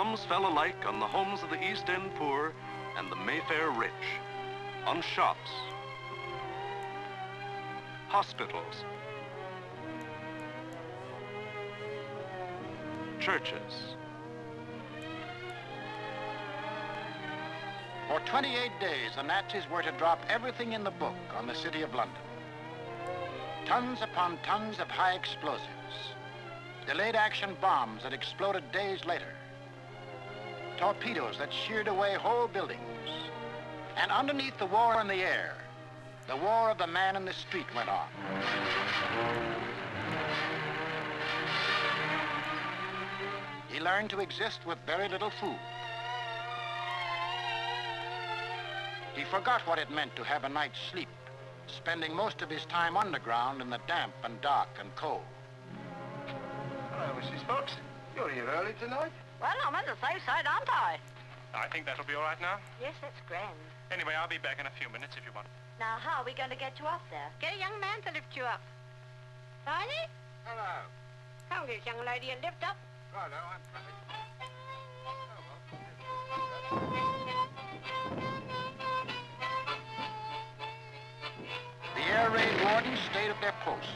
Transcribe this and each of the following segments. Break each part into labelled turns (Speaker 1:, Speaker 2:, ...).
Speaker 1: bombs fell alike on the homes of the East End poor and the Mayfair rich, on shops, hospitals, churches.
Speaker 2: For 28 days, the Nazis were to drop everything in the book on the city of London. Tons upon tons of high explosives, delayed action bombs that exploded days later, torpedoes that sheared away whole buildings. And underneath the war in the air, the war of the man in the street went on. He learned to exist with very little food. He forgot what it meant to have a night's sleep, spending most of his time underground in the damp and dark and cold.
Speaker 3: Hello, Mrs. Fox. You're here early tonight.
Speaker 4: Well, I'm on the safe side, aren't I?
Speaker 5: I think that'll be all right now.
Speaker 4: Yes, that's grand.
Speaker 5: Anyway, I'll be back in a few minutes if you want.
Speaker 4: Now, how are we going to get you up there?
Speaker 6: Get a young man to lift you up. Tiny?
Speaker 3: Hello.
Speaker 6: Come, this young lady, and lift up.
Speaker 3: Righto, I'm coming.
Speaker 2: The air raid wardens stayed at their posts.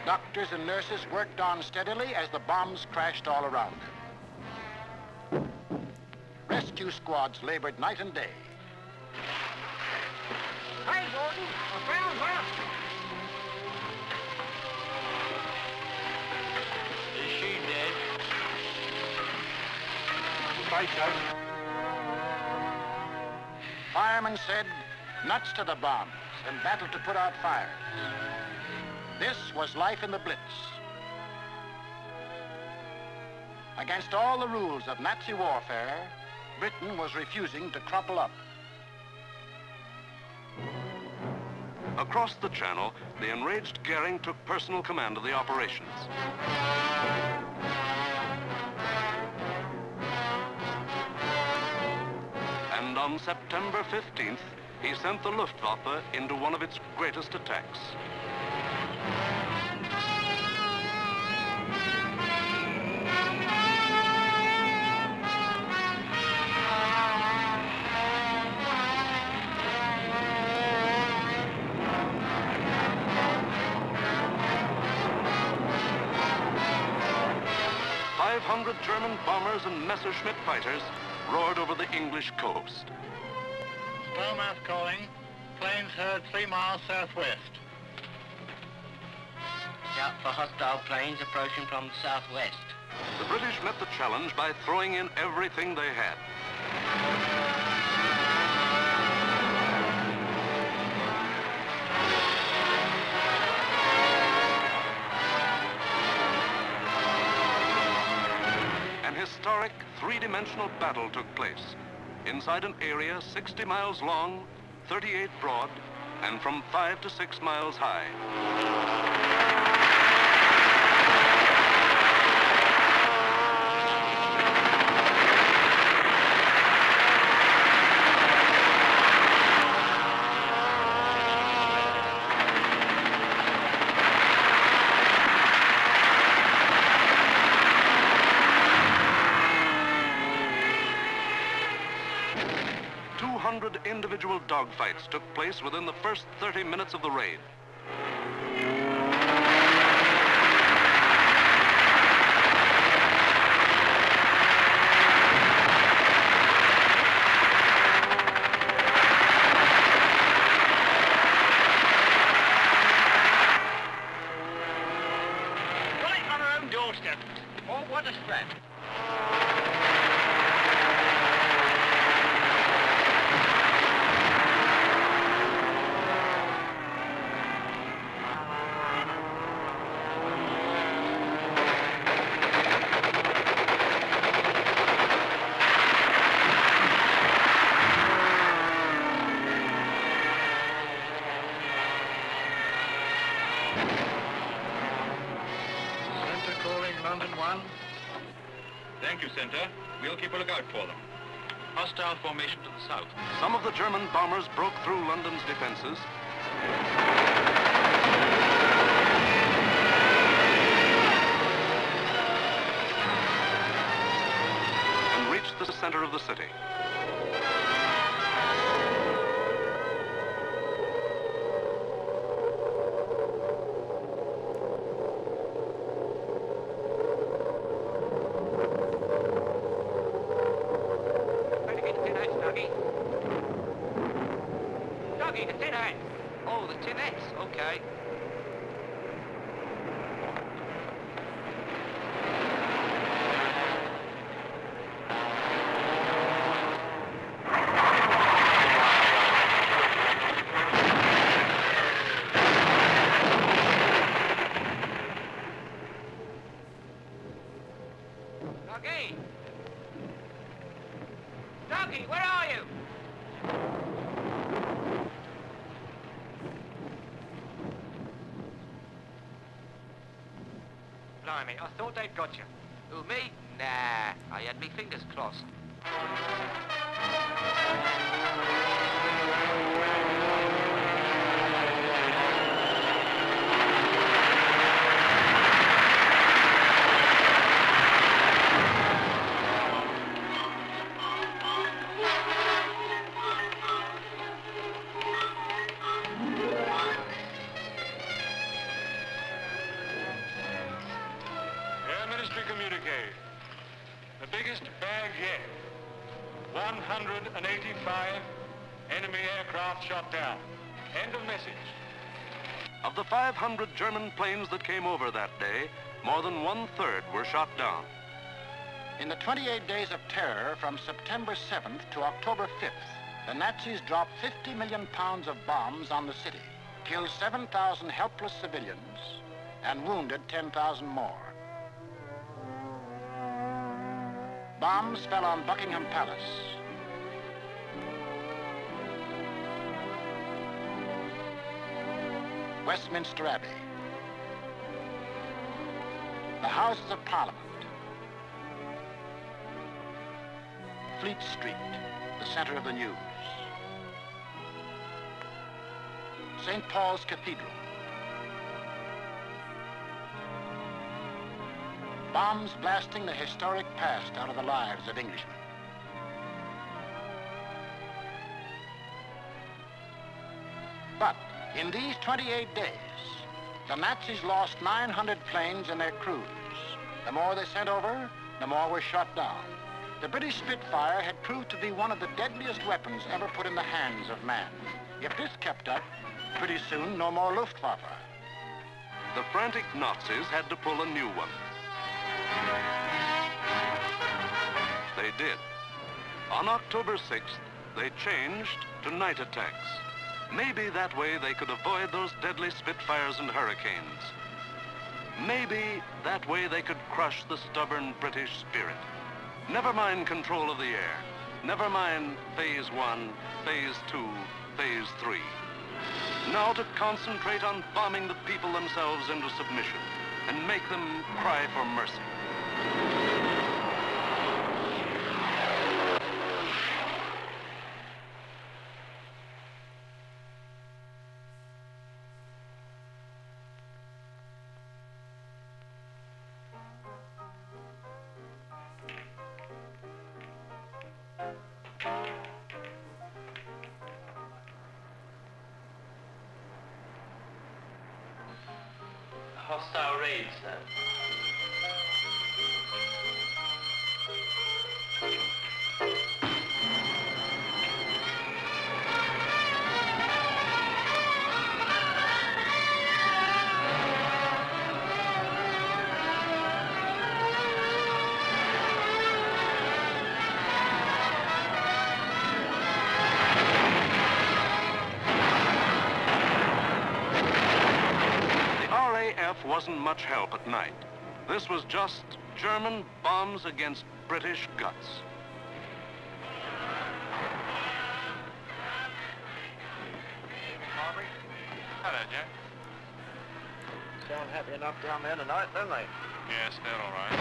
Speaker 2: Doctors and nurses worked on steadily as the bombs crashed all around them. Rescue squads labored night and day.
Speaker 6: Hey, Gordon, the ground's up.
Speaker 3: Is she dead?
Speaker 5: Right, so.
Speaker 2: Firemen said, nuts to the bombs and battled to put out fires. This was life in the Blitz. Against all the rules of Nazi warfare, Britain was refusing to crumple up.
Speaker 1: Across the Channel, the enraged Goering took personal command of the operations. And on September 15th, he sent the Luftwaffe into one of its greatest attacks. German bombers and Messerschmitt fighters roared over the English coast.
Speaker 2: Starmouth calling. Planes heard 3 miles southwest.
Speaker 7: Scout for hostile planes approaching from the southwest.
Speaker 1: The British met the challenge by throwing in everything they had. Historic three-dimensional battle took place inside an area 60 miles long, 38 broad, and from 5 to 6 miles high. 200 individual dogfights took place within the first 30 minutes of the raid.
Speaker 6: Right on our own doorstep. Oh, what a scrap.
Speaker 2: London 1.
Speaker 5: Thank you, Center. We'll keep a lookout for them. Hostile formation to the south.
Speaker 1: Some of the German bombers broke through London's defenses. center of the city.
Speaker 6: Where to get the tin hats, Dougie? Dougie, the tin hats.
Speaker 7: Oh, the tin hats. Okay.
Speaker 6: Dougie! Dougie, where are you? Blimey, I thought they'd got you.
Speaker 7: Who, me? Nah, I had me fingers crossed.
Speaker 5: Air Ministry communique. The biggest bag yet. 185 enemy aircraft shot down. End of message.
Speaker 1: Of the 500 German planes that came over that day, more than 1/3 were shot down.
Speaker 2: In the 28 days of terror from September 7th to October 5th, the Nazis dropped 50 million pounds of bombs on the city, killed 7,000 helpless civilians, and wounded 10,000 more. Bombs fell on Buckingham Palace, Westminster Abbey, the Houses of Parliament, Fleet Street, the center of the news, St. Paul's Cathedral. Bombs blasting the historic past out of the lives of Englishmen. But in these 28 days, the Nazis lost 900 planes and their crews. The more they sent over, the more were shot down. The British Spitfire had proved to be one of the deadliest weapons ever put in the hands of man. If this kept up, pretty soon no more Luftwaffe.
Speaker 1: The frantic Nazis had to pull a new one. They did. On October 6th, they changed to night attacks. Maybe that way they could avoid those deadly Spitfires and Hurricanes. Maybe that way they could crush the stubborn British spirit. Never mind control of the air. Never mind Phase 1, Phase 2, Phase 3. Now to concentrate on bombing the people themselves into submission and make them cry for mercy.
Speaker 7: Hostile raids, then.
Speaker 1: Wasn't much help at night. This was just German bombs against British guts.
Speaker 3: Harvey?
Speaker 5: Hello, Jack.
Speaker 3: Sound happy enough down there tonight, don't they?
Speaker 5: Yes, they're all right.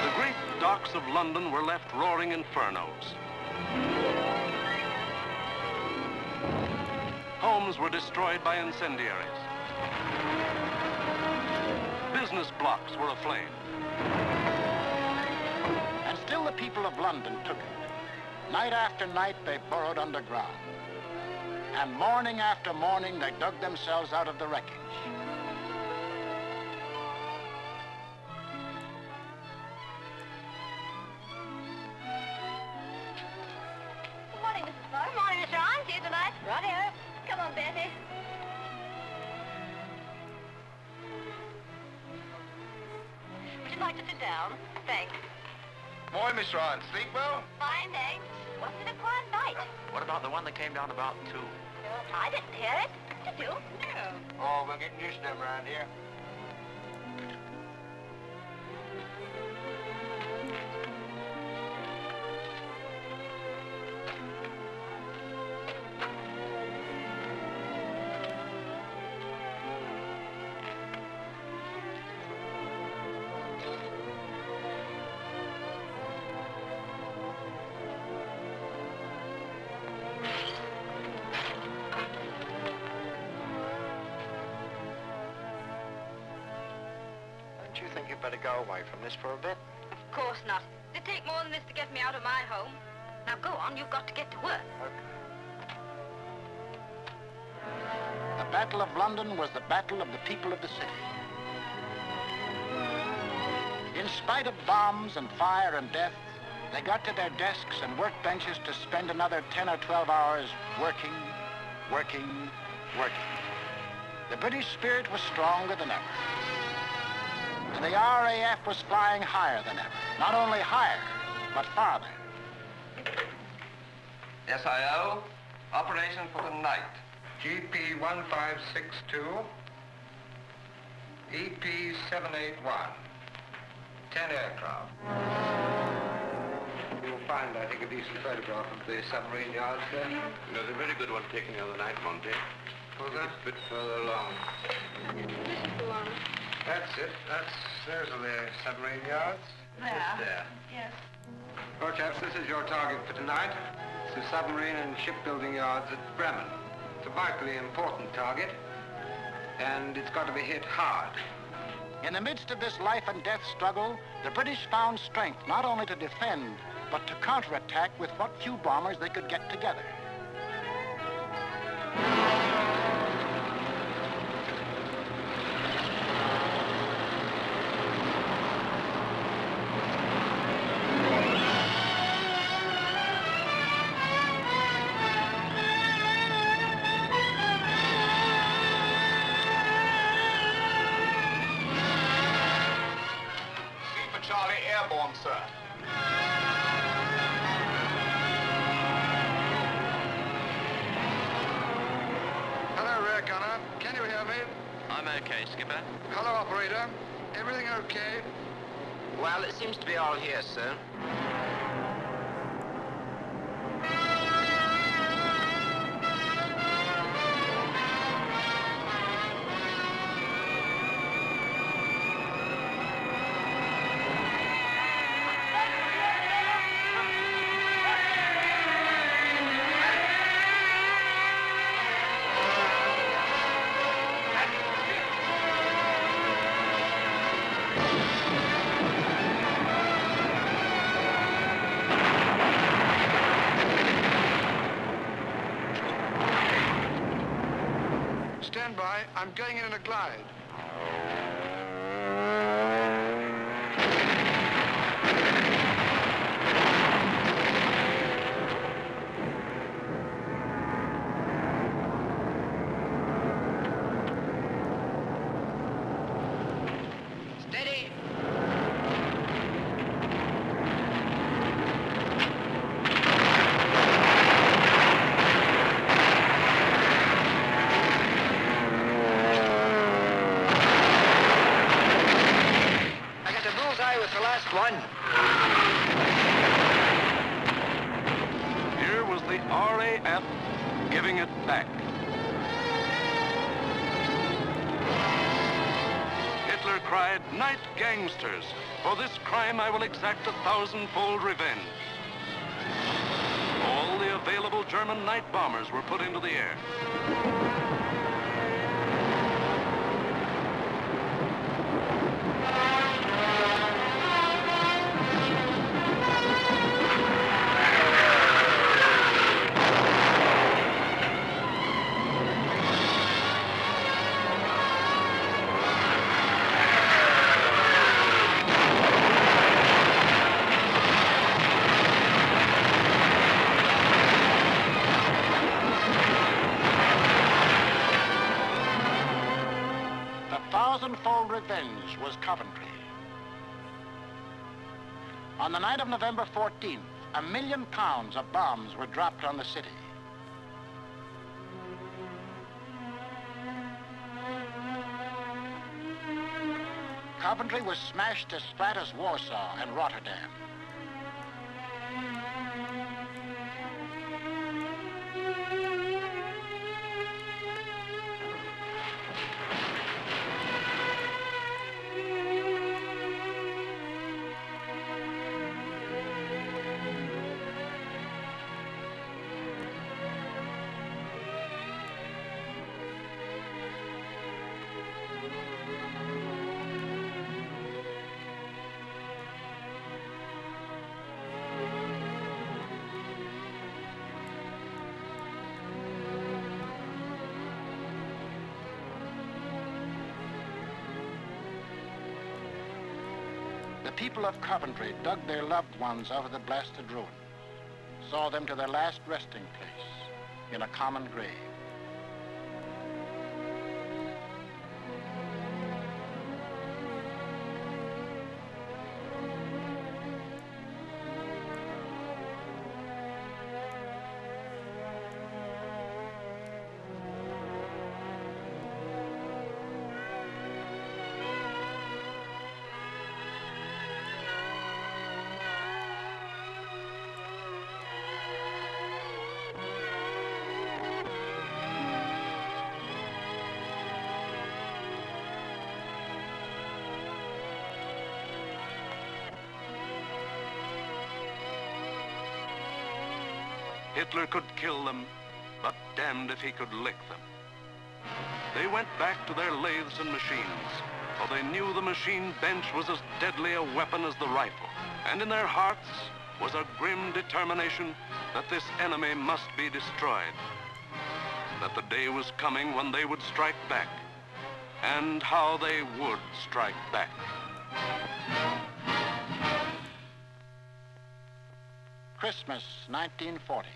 Speaker 1: The great docks of London were left roaring infernos. Homes were destroyed by incendiaries. business blocks were aflame.
Speaker 2: And still the people of London took it. Night after night, they burrowed underground. And morning after morning, they dug themselves out of the wreckage.
Speaker 4: Good morning, Mrs. Barr. Good morning, Mr. Hines. See you tonight. Right here. Come on, Betty. Would you like to sit down? Thanks.
Speaker 3: Morning, Miss Ryan. Sleep well?
Speaker 4: Fine, thanks. Wasn't it a quiet night?
Speaker 5: What about the one that came down about 2?
Speaker 4: I didn't hear it. Did you? No.
Speaker 3: Oh, we're getting used to them around here. Don't you think you'd better go away from this for a bit?
Speaker 4: Of course not. It'd take more than this to get me out of my home. Now go on, you've got to get to work.
Speaker 2: The Battle of London was the battle of the people of the city. In spite of bombs and fire and death, they got to their desks and workbenches to spend another 10 or 12 hours working, working, working. The British spirit was stronger than ever. And the RAF was flying higher than ever. Not only higher, but farther.
Speaker 3: SIO, operation for the night. GP 1562, EP 781. 10 aircraft. You'll find, I think, a decent photograph of the submarine yards there.
Speaker 1: There's a very good one taken the other night, Monty.
Speaker 3: Was that?
Speaker 1: A bit further along.
Speaker 3: That's it. Those are the submarine yards. Just there.
Speaker 4: Yes.
Speaker 3: Well, chaps, this is your target for tonight. It's the submarine and shipbuilding yards at Bremen. It's a vitally important target, and it's got to be hit hard.
Speaker 2: In the midst of this life and death struggle, the British found strength not only to defend, but to counterattack with what few bombers they could get together.
Speaker 3: Charlie, airborne, sir. Hello, rear gunner. Can you hear me?
Speaker 5: I'm okay, Skipper.
Speaker 3: Hello, operator. Everything okay?
Speaker 7: Well, it seems to be all here, sir.
Speaker 3: Stand by. I'm going in a glide.
Speaker 7: Steady!
Speaker 3: I got the bullseye with the last one.
Speaker 1: Here was the RAF giving it back. Hitler cried, "Night gangsters! For this crime I will exact 1,000-fold revenge." All the available German night bombers were put into the air.
Speaker 2: The thousandfold revenge was Coventry. On the night of November 14th, £1 million of bombs were dropped on the city. Coventry was smashed as flat as Warsaw and Rotterdam. The people of Coventry dug their loved ones out of the blasted ruins, saw them to their last resting place in a common grave.
Speaker 1: Hitler could kill them, but damned if he could lick them. They went back to their lathes and machines, for they knew the machine bench was as deadly a weapon as the rifle. And in their hearts was a grim determination that this enemy must be destroyed. That the day was coming when they would strike back, and how they would strike back.
Speaker 2: Christmas, 1940.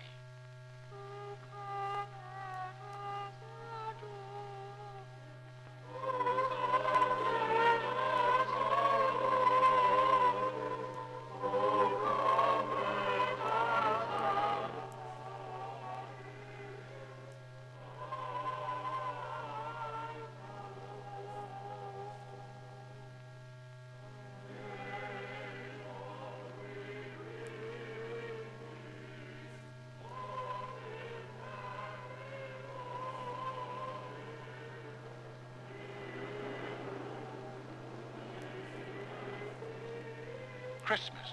Speaker 2: Christmas,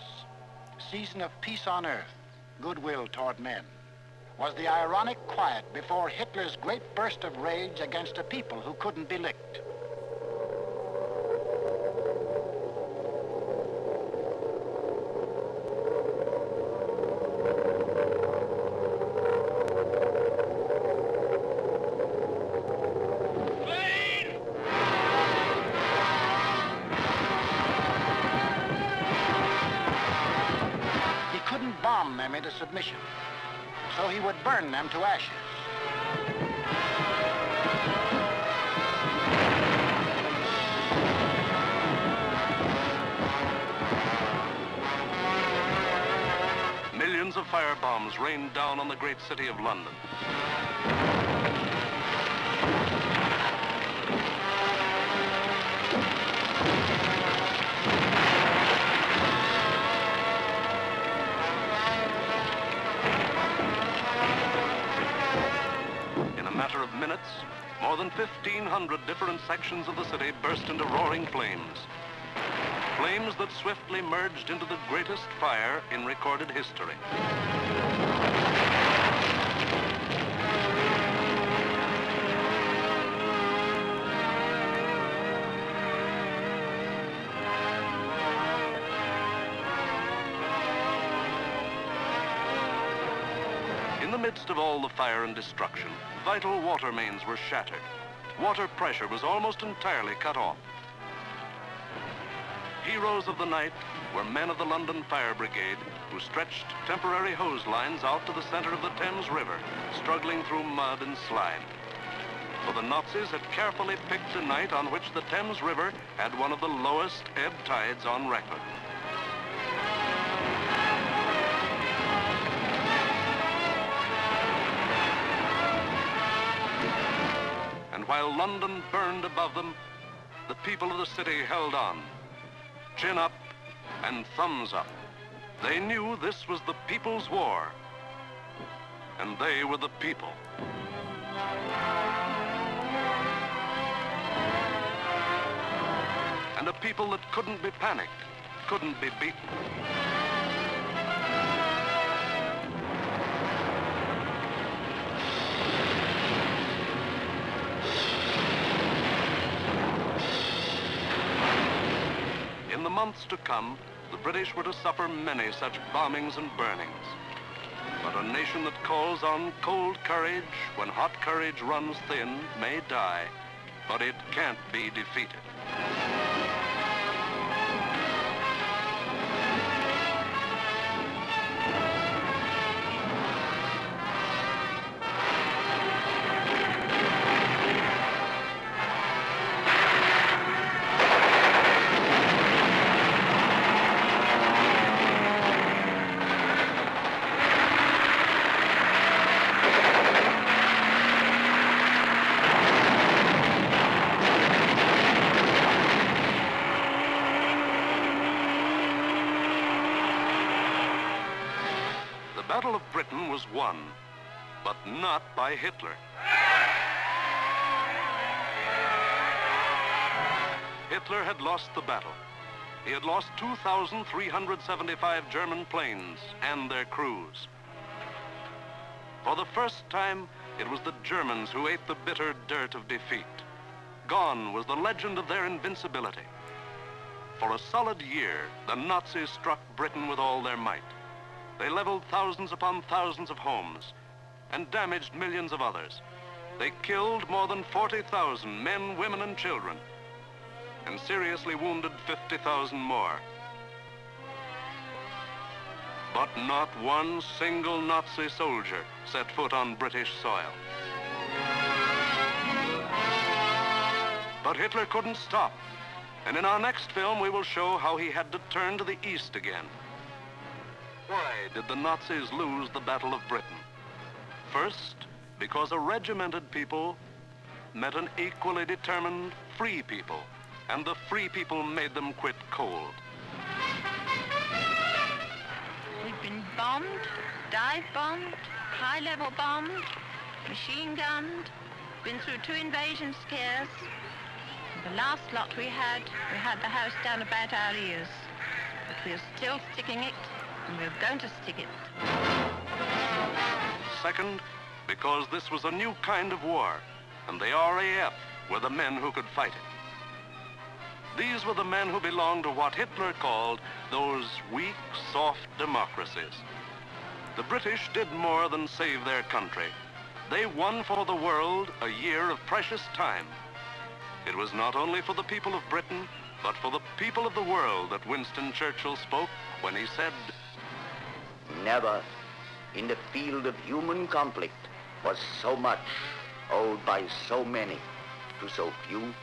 Speaker 2: season of peace on earth, goodwill toward men, was the ironic quiet before Hitler's great burst of rage against a people who couldn't be licked. Bomb them into submission, so he would burn them to ashes.
Speaker 1: Millions of firebombs rained down on the great city of London. Minutes, more than 1,500 different sections of the city burst into roaring flames. Flames that swiftly merged into the greatest fire in recorded history. In the midst of all the fire and destruction, vital water mains were shattered. Water pressure was almost entirely cut off. Heroes of the night were men of the London Fire Brigade who stretched temporary hose lines out to the center of the Thames River, struggling through mud and slime. for the Nazis had carefully picked a night on which the Thames River had one of the lowest ebb tides on record. And while London burned above them, the people of the city held on, chin up and thumbs up. They knew this was the people's war, and they were the people. And a people that couldn't be panicked, couldn't be beaten. In the months to come, the British were to suffer many such bombings and burnings. But a nation that calls on cold courage when hot courage runs thin may die, but it can't be defeated. The Battle of Britain was won, but not by Hitler. Hitler had lost the battle. He had lost 2,375 German planes and their crews. For the first time, it was the Germans who ate the bitter dirt of defeat. Gone was the legend of their invincibility. For a solid year, the Nazis struck Britain with all their might. They leveled thousands upon thousands of homes and damaged millions of others. They killed more than 40,000 men, women, and children, and seriously wounded 50,000 more. But not one single Nazi soldier set foot on British soil. But Hitler couldn't stop, and in our next film we will show how he had to turn to the east again. Why did the Nazis lose the Battle of Britain? First, because a regimented people met an equally determined free people, and the free people made them quit cold.
Speaker 8: We've been bombed, dive bombed, high-level bombed, machine gunned, been through 2 invasion scares. The last lot we had the house down about our ears. But we're still sticking it, and we're going to stick it.
Speaker 1: Second, because this was a new kind of war, and the RAF were the men who could fight it. These were the men who belonged to what Hitler called those weak, soft democracies. The British did more than save their country. They won for the world a year of precious time. It was not only for the people of Britain, but for the people of the world that Winston Churchill spoke when he said,
Speaker 9: "Never in the field of human conflict was so much owed by so many to so few."